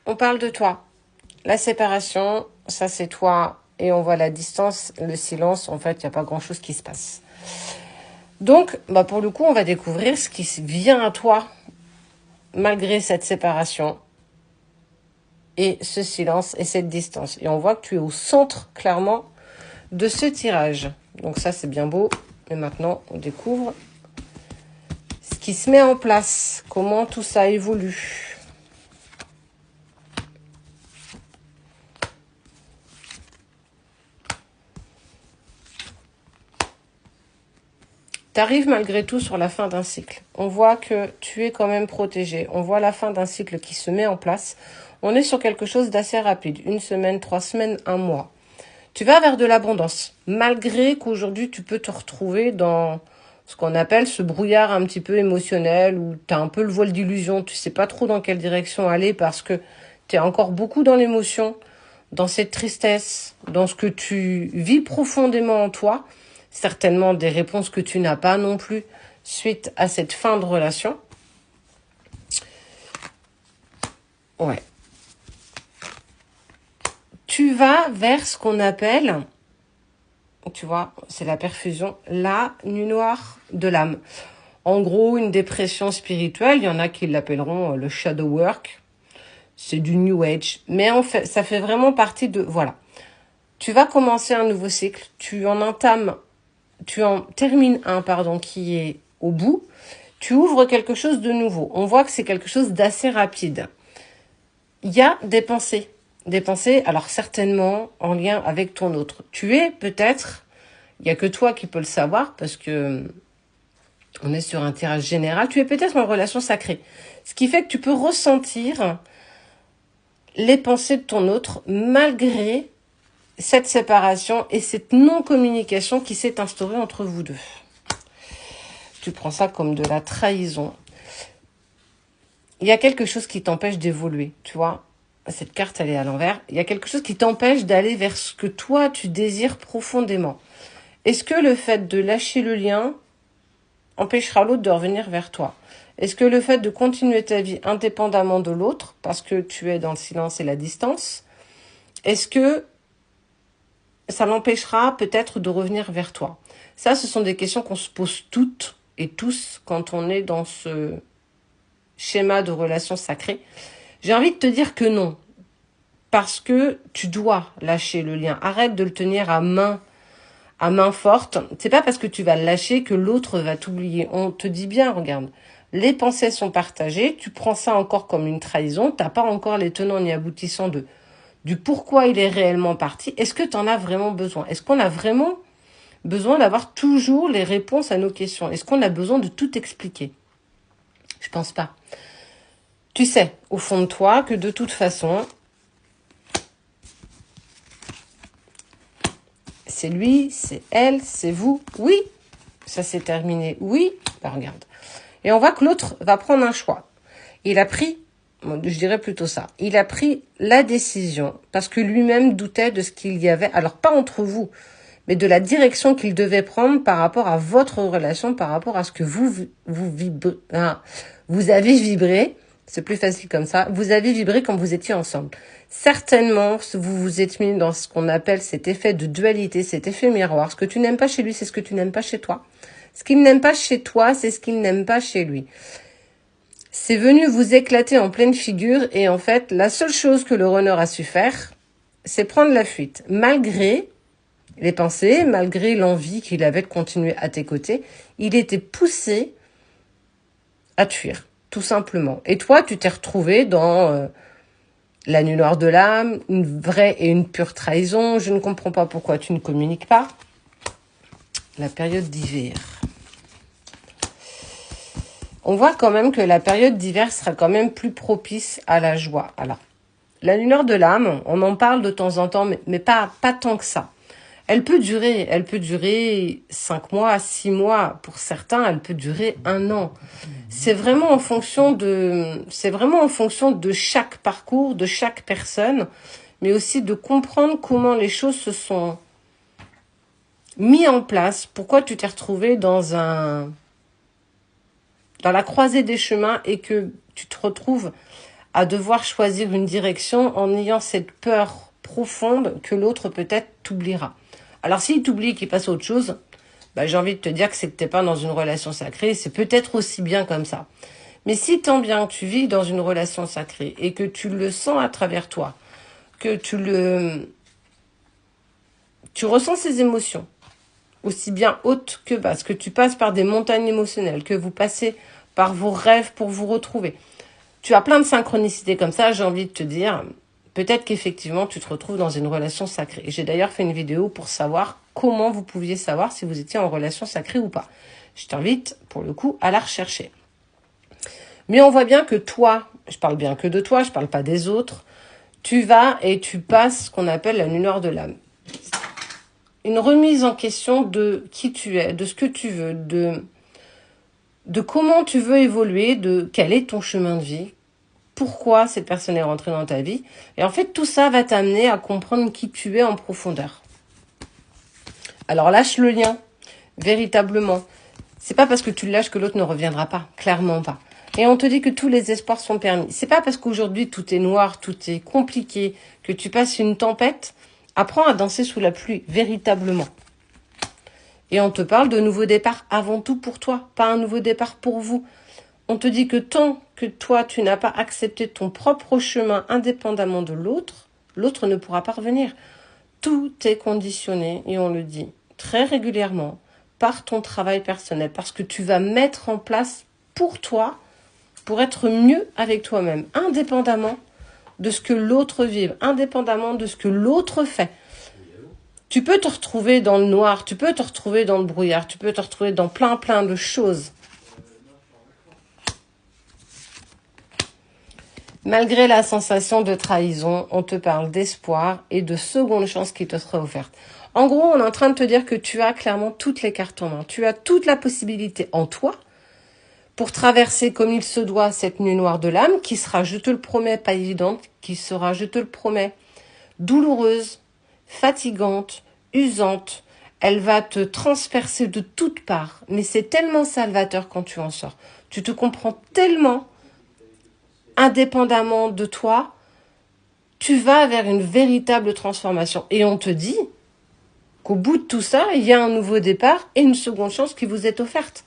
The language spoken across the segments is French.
on parle de toi. La séparation, ça c'est toi. Et on voit la distance, le silence. En fait, il n'y a pas grand-chose qui se passe. Donc, pour le coup, on va découvrir ce qui vient à toi malgré cette séparation et ce silence et cette distance. Et on voit que tu es au centre, clairement, de ce tirage. Donc ça, c'est bien beau. Mais maintenant, on découvre ce qui se met en place, comment tout ça évolue. Tu arrives malgré tout sur la fin d'un cycle. On voit que tu es quand même protégé. On voit la fin d'un cycle qui se met en place. On est sur quelque chose d'assez rapide. 1 semaine, 3 semaines, 1 mois. Tu vas vers de l'abondance. Malgré qu'aujourd'hui, tu peux te retrouver dans ce qu'on appelle ce brouillard un petit peu émotionnel où tu as un peu le voile d'illusion. Tu sais pas trop dans quelle direction aller parce que tu es encore beaucoup dans l'émotion, dans cette tristesse, dans ce que tu vis profondément en toi. Certainement des réponses que tu n'as pas non plus suite à cette fin de relation. Ouais. Tu vas vers ce qu'on appelle, tu vois, c'est la perfusion, la nuit noire de l'âme. En gros, une dépression spirituelle, il y en a qui l'appelleront le shadow work. C'est du new age. Mais en fait, ça fait vraiment partie de, voilà. Tu vas commencer un nouveau cycle, tu en termines un, qui est au bout, tu ouvres quelque chose de nouveau. On voit que c'est quelque chose d'assez rapide. Il y a des pensées, alors certainement en lien avec ton autre. Tu es peut-être, il n'y a que toi qui peux le savoir parce que on est sur un tirage général, tu es peut-être en relation sacrée. Ce qui fait que tu peux ressentir les pensées de ton autre malgré cette séparation et cette non-communication qui s'est instaurée entre vous deux. Tu prends ça comme de la trahison. Il y a quelque chose qui t'empêche d'évoluer, tu vois. Cette carte, elle est à l'envers. Il y a quelque chose qui t'empêche d'aller vers ce que toi, tu désires profondément. Est-ce que le fait de lâcher le lien empêchera l'autre de revenir vers toi? Est-ce que le fait de continuer ta vie indépendamment de l'autre, parce que tu es dans le silence et la distance, est-ce que ça l'empêchera peut-être de revenir vers toi? Ça, ce sont des questions qu'on se pose toutes et tous quand on est dans ce schéma de relation sacrée. J'ai envie de te dire que non. Parce que tu dois lâcher le lien. Arrête de le tenir à main forte. C'est pas parce que tu vas le lâcher que l'autre va t'oublier. On te dit bien, regarde, les pensées sont partagées, tu prends ça encore comme une trahison, t'as pas encore les tenants ni aboutissants du pourquoi il est réellement parti. Est-ce que tu en as vraiment besoin? Est-ce qu'on a vraiment besoin d'avoir toujours les réponses à nos questions? Est-ce qu'on a besoin de tout expliquer? Je pense pas. Tu sais, au fond de toi, que de toute façon, c'est lui, c'est elle, c'est vous. Oui, ça s'est terminé. Oui, regarde. Et on voit que l'autre va prendre un choix. Il a pris, je dirais plutôt ça, il a pris la décision parce que lui-même doutait de ce qu'il y avait, alors pas entre vous, mais de la direction qu'il devait prendre par rapport à votre relation, par rapport à ce que vous avez vibré. C'est plus facile comme ça. Vous avez vibré quand vous étiez ensemble. Certainement, vous vous êtes mis dans ce qu'on appelle cet effet de dualité, cet effet miroir. Ce que tu n'aimes pas chez lui, c'est ce que tu n'aimes pas chez toi. Ce qu'il n'aime pas chez toi, c'est ce qu'il n'aime pas chez lui. C'est venu vous éclater en pleine figure et en fait, la seule chose que le runner a su faire, c'est prendre la fuite. Malgré les pensées, malgré l'envie qu'il avait de continuer à tes côtés, il était poussé à te fuir. Tout simplement. Et toi, tu t'es retrouvé dans la nuit noire de l'âme, une vraie et une pure trahison. Je ne comprends pas pourquoi tu ne communiques pas. La période d'hiver. On voit quand même que la période d'hiver sera quand même plus propice à la joie. Alors, la nuit noire de l'âme, on en parle de temps en temps, mais pas tant que ça. Elle peut durer 5 mois, 6 mois. Pour certains, elle peut durer 1 an. C'est vraiment en fonction de chaque parcours, de chaque personne, mais aussi de comprendre comment les choses se sont mis en place. Pourquoi tu t'es retrouvé dans la croisée des chemins et que tu te retrouves à devoir choisir une direction en ayant cette peur profonde que l'autre peut-être t'oubliera. Alors s'il t'oublie, qu'il passe à autre chose, bah, j'ai envie de te dire que c'est que t'es pas dans une relation sacrée, c'est peut-être aussi bien comme ça. Mais si tant bien tu vis dans une relation sacrée et que tu le sens à travers toi, que tu ressens ces émotions, aussi bien hautes que basses, que tu passes par des montagnes émotionnelles, que vous passez par vos rêves pour vous retrouver. Tu as plein de synchronicités comme ça, j'ai envie de te dire, peut-être qu'effectivement tu te retrouves dans une relation sacrée. J'ai d'ailleurs fait une vidéo pour savoir comment vous pouviez savoir si vous étiez en relation sacrée ou pas. Je t'invite, pour le coup, à la rechercher. Mais on voit bien que toi, je parle bien que de toi, je parle pas des autres, tu vas et tu passes ce qu'on appelle la nuit noire de l'âme. Une remise en question de qui tu es, de ce que tu veux, de comment tu veux évoluer, de quel est ton chemin de vie, pourquoi cette personne est rentrée dans ta vie. Et en fait, tout ça va t'amener à comprendre qui tu es en profondeur. Alors lâche le lien, véritablement. C'est pas parce que tu le lâches que l'autre ne reviendra pas, clairement pas. Et on te dit que tous les espoirs sont permis. C'est pas parce qu'aujourd'hui tout est noir, tout est compliqué, que tu passes une tempête. Apprends à danser sous la pluie, véritablement. Et on te parle de nouveau départ avant tout pour toi, pas un nouveau départ pour vous. On te dit que tant que toi, tu n'as pas accepté ton propre chemin indépendamment de l'autre, l'autre ne pourra pas revenir. Tout est conditionné, et on le dit très régulièrement, par ton travail personnel, parce que tu vas mettre en place pour toi, pour être mieux avec toi-même, indépendamment de ce que l'autre vive, indépendamment de ce que l'autre fait. Tu peux te retrouver dans le noir, tu peux te retrouver dans le brouillard, tu peux te retrouver dans plein de choses. Malgré la sensation de trahison, on te parle d'espoir et de seconde chance qui te sera offerte. En gros, on est en train de te dire que tu as clairement toutes les cartes en main. Tu as toute la possibilité en toi pour traverser comme il se doit cette nuit noire de l'âme qui sera, je te le promets, pas évidente, qui sera, je te le promets, douloureuse, fatigante, usante. Elle va te transpercer de toutes parts, mais c'est tellement salvateur quand tu en sors. Tu te comprends tellement indépendamment de toi, tu vas vers une véritable transformation. Et on te dit qu'au bout de tout ça, il y a un nouveau départ et une seconde chance qui vous est offerte.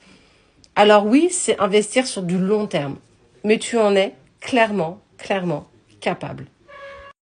Alors oui, c'est investir sur du long terme. Mais tu en es clairement capable.